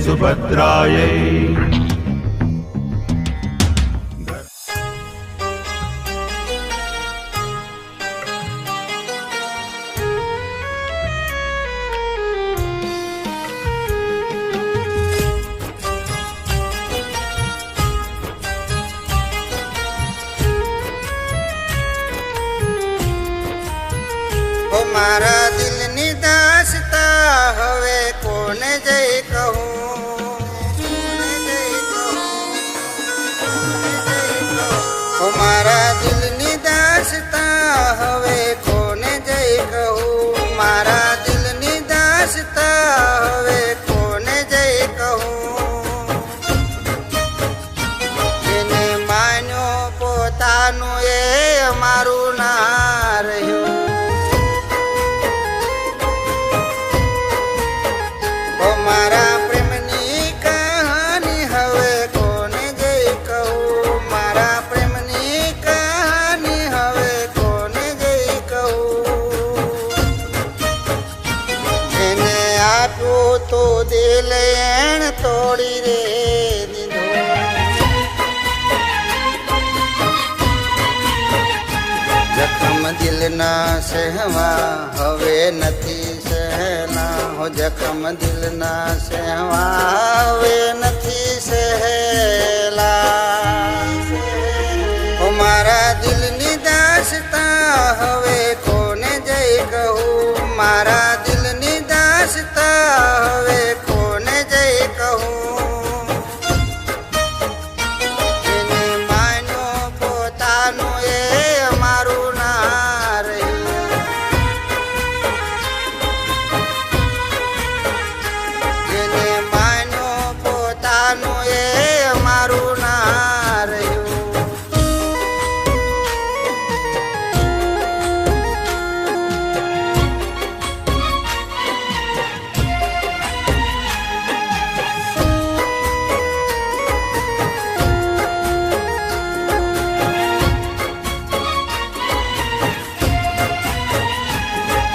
सुभद्रायै। मारा दिल निदासता हवे कोने जय कहूँ, मारा दिल निदासता हवे कोने जय कहूँ, मारा दिल निदासता हवे कोने जय कहूँ। जेने मान्यो पोतानु ए मारू ना रह्यो, मारा प्रेमनी कहानी हवे कोने जय कहूँ, मारा प्रेमनी कहानी हवे कोने जय कहूँ। जेने आप्यो तो दिल एण तोड़ी रे दीधो, जखम दिल ना सहवा हवे नथी सहना, हो जखम दिल ना सहवा हवे नथी सहेला। ओ मारा दिल निदासता हवे कोने जय कहूँ, मारा दिल निदासता हवे कोने जय कहूँ। जेने मान्यो पोतानु ए मारू ना रह्यो, जेने मान्यो पोतानु ए मारू ना रह्यो।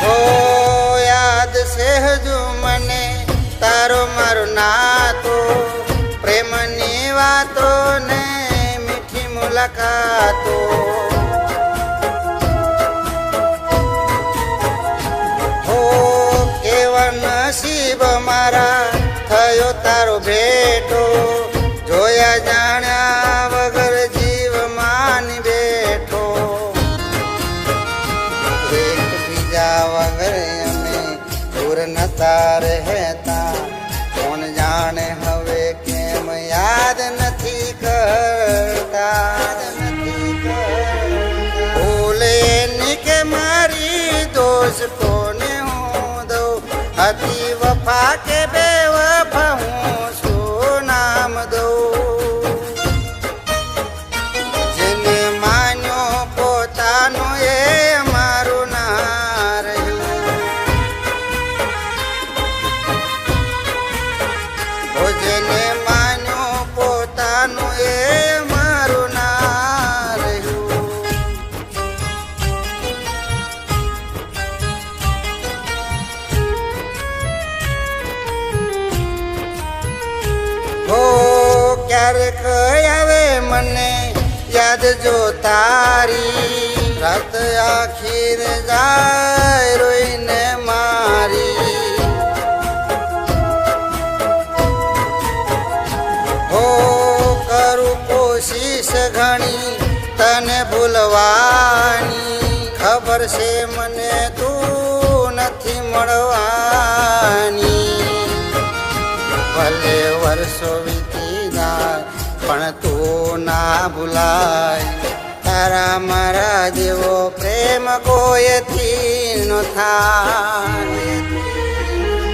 ओ याद से हजू मने तारो मारो नातो, प्रेमनी वातो ने मीठी मुलाकातो। ओ केवा नसीब मारा थयो तारो भेटो, जोया जाण्या वगर जीव मानी बैठो। एक बीजा वगर अमे दूर नता रहता, कोण जाने हवे केम याद नथी करता। भूले निके मारी दोष कोने हूँ दो, अति वफा के बेवफा हूँ सो नाम दो। जेने मान्यो पोतानु ए मारू ना रह्यो, ओ जेने मान्यो पोतानु ए मारू ना रह्यो। हो क्यारेक आवे मने याद जो तारी, रात आखिर जाय रोईने मारी। हो करू कोशिश घणी तने भूलवानी, खबर से मने तू नथी मळवानी। भले वर्षो वीती जाय पण तू ना भूलाय, तारा मारा जेवो प्रेम कोयथी नो थाय।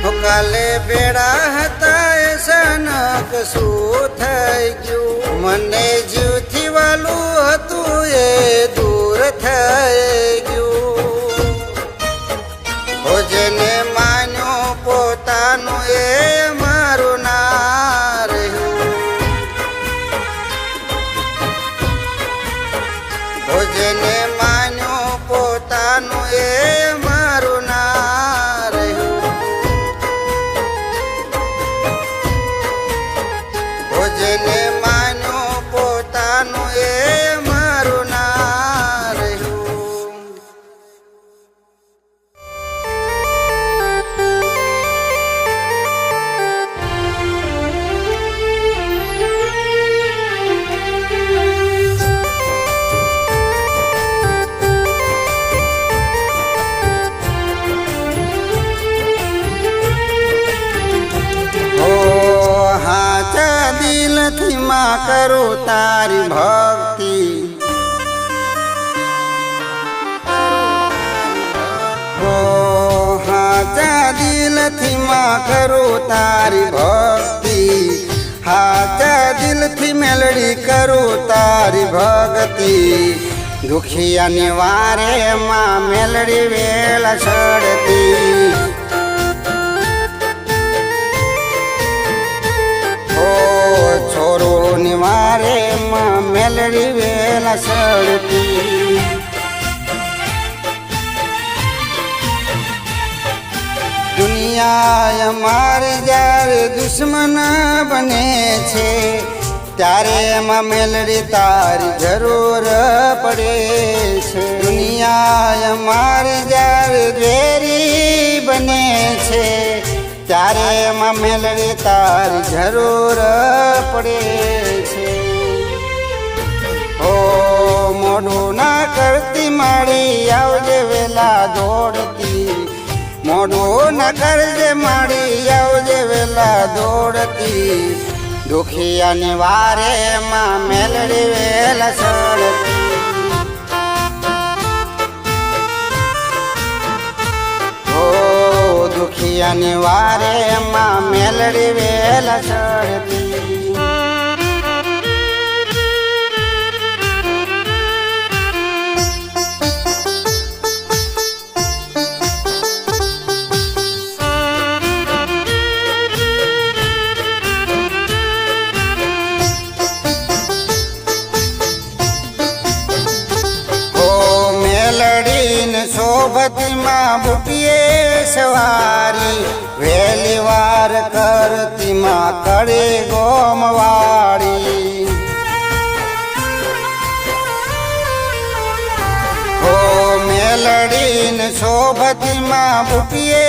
हो काले बेड़ा हता ए सनक शू थई गयुं, मने जीवथी वालू हतुं ए दूर थई गयुं। हो जेने मान्यो पोतानु ए मारू ना रह्यो, हो जेने मान्यो पोतानु ए मारू ना रह्यो। જેને માન્યું પોતાનું એ મારું ના રહ્યું. દિલથી માં કરું તારી ભક્તિ, હાચા દિલથી માં કરું તારી ભક્તિ, હાચા દિલથી મેલડી કરું તારી ભક્તિ. દુખિયાની વારે માં મેલડી વેલા સડતી, છોરોની વારે માં મેલડી વેલા સડતી. દુનિયા અમારી જ્યારે દુશ્મન બને છે ત્યારે એમાં મેલડી તારી જરૂર પડે છે. દુનિયા અમારી જ્યારે વેરી બને છે ત્યારે એમાં મેલડી તારી જરૂર પડે છે. ઓ મોઢું ના કરતી માડી આવજે વેલા દોડતી, મોઢું ના કરજે માડી આવજે વેલા દોડતી. દુખિયાની વારે માં મેલડી વેલા સડતી, દુખિયાની વારે માં મેલડી વેલા સડતી. મેલડીને શોભતી માં બુટીએ સવારી, વહેલી વાર કરતી માં કરે ગોમવાળી. હો મેલડીને શોભતી માં બુટીએ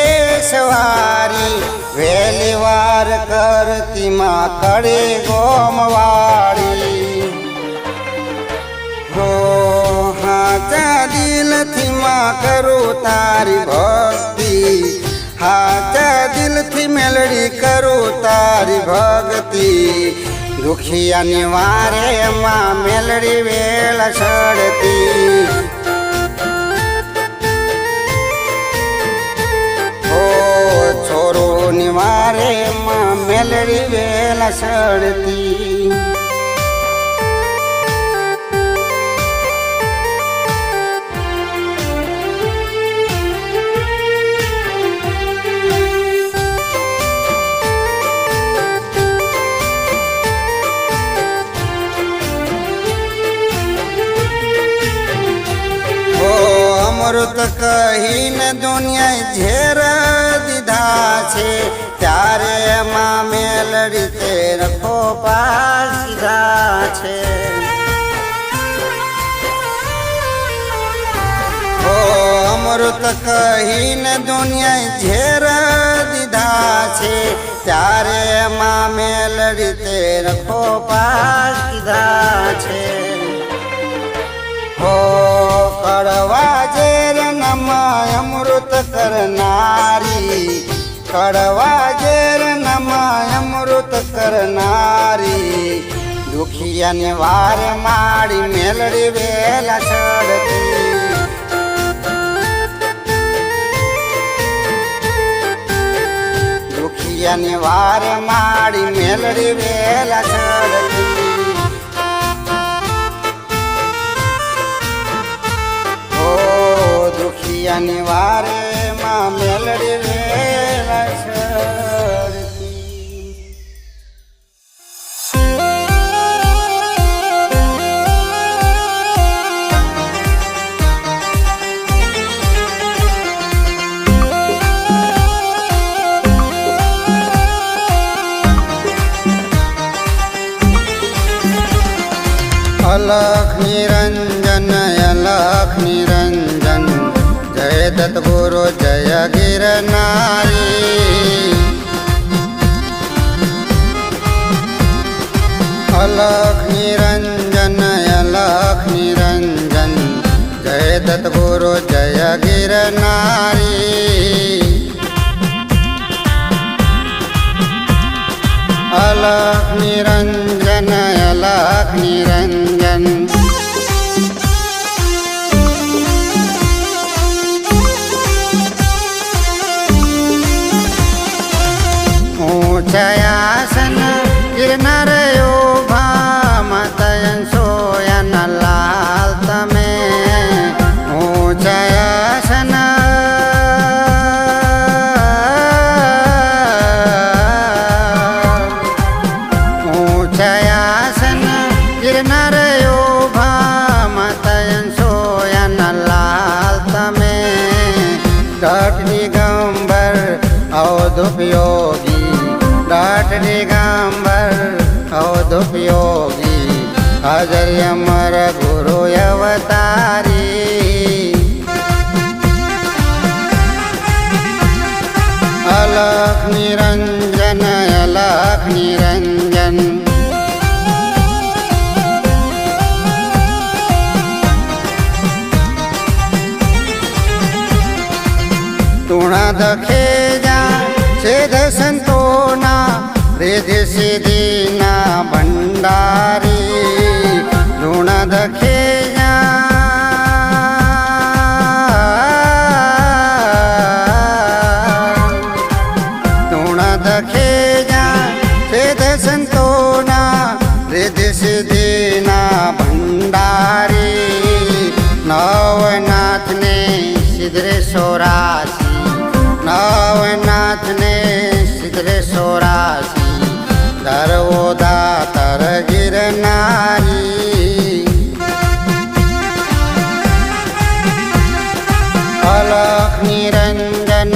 સવારી, વહેલી વાર કરતી માં કરે ગોમવાળી. હો હાચા દિલથી માં કરું તારી ભક્તિ, હાચા દિલથી મેલડી કરું તારી ભક્તિ. દુખિયાની વારે માં મેલડી વેલા સડતી, ઓ છોરોની વારે માં મેલડી વેલા સડતી. અમૃત કહીને દુનિયા ઝેર દીધા છે ત્યારે એમાં મેલડી તે રખો પાસીધા છે. ઓ અમૃત કહીને દુનિયા ઝેર દીધા છે ત્યારે એમાં મેલડી તે રખો પાસીધા છે. હો કડવા ઝેર નમા અમૃત કરનારી, કડવા ઝેર નમા અમૃત કરનારી. દુખિયાની વાર માડી મેલડી વેલા સડતી, દુખિયાની વાર માડી મેલડી વેલા સડતી. દુખિયાની વારે માં મેલડી વેલા સડતી. अलख निरंजन अलख निरंजन जय दत्त गुरु जय गिरनारी अलख निरंजन जय दत्त गुरु जय गिरनारी अलख निरंजन ऊंचयासन गिरनार योभा मतयन सोयन लाल तमे ऊंचयासन ऊंचयासन गिरनार योभा मतयन सोयन लाल तमे डट दिगंबर अवधुपयोगी डाट दिगंबर अवधुपयोगी हाजर अमर गुरु अवतारी अलख निरंजन तुणा दखे जा छेद संतोना रिद्धि सिद्धिना भंडारी ऋण दखे जा ऋण दखे जा छेद संतोना रिद्धि सिद्धिना भंडारी नवनाथ ने सिद्धरे सोरासी नवनाथ ने सिद्धरे सोरासी धरवो दातर गिरनारी अलख निरंजन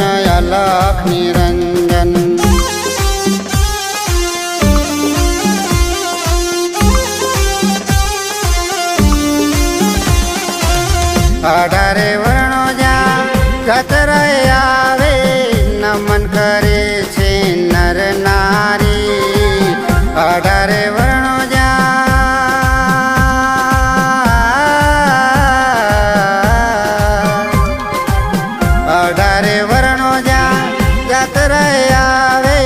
अठारे वर्णो जा जतरा आवे नमन करे छे नर नारी अठारे वर्णो जा अठारे वर्णो जा जतरा आवे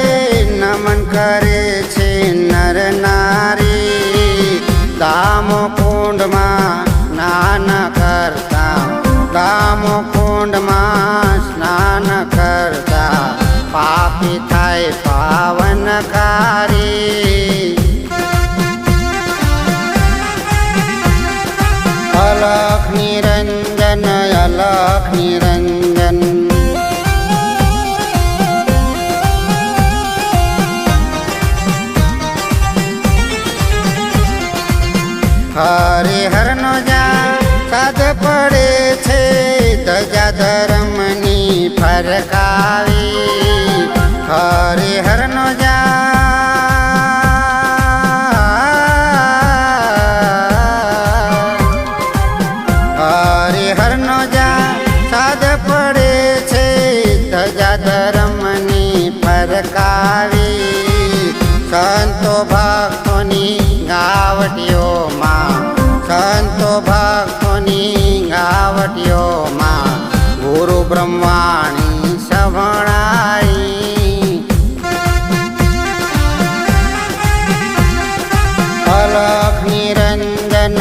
नमन करे छे नर नारी दामो कुंड में स्नान करता दामो कुंड में स्नान करता पापी थाय पावनकारी अलख निरंजन हरिहर नो जा साध पड़े छे धजा धर्मनी फरकावी हरिहर नो जा हरिहर नो जा साध पड़े छे धजा धर्मनी फरकावी संतो भक्तोनी गावटियो मां संतो भक्तोनी गावटियो मां गुरु ब्रह्माणी सवणाई अलख निरंजन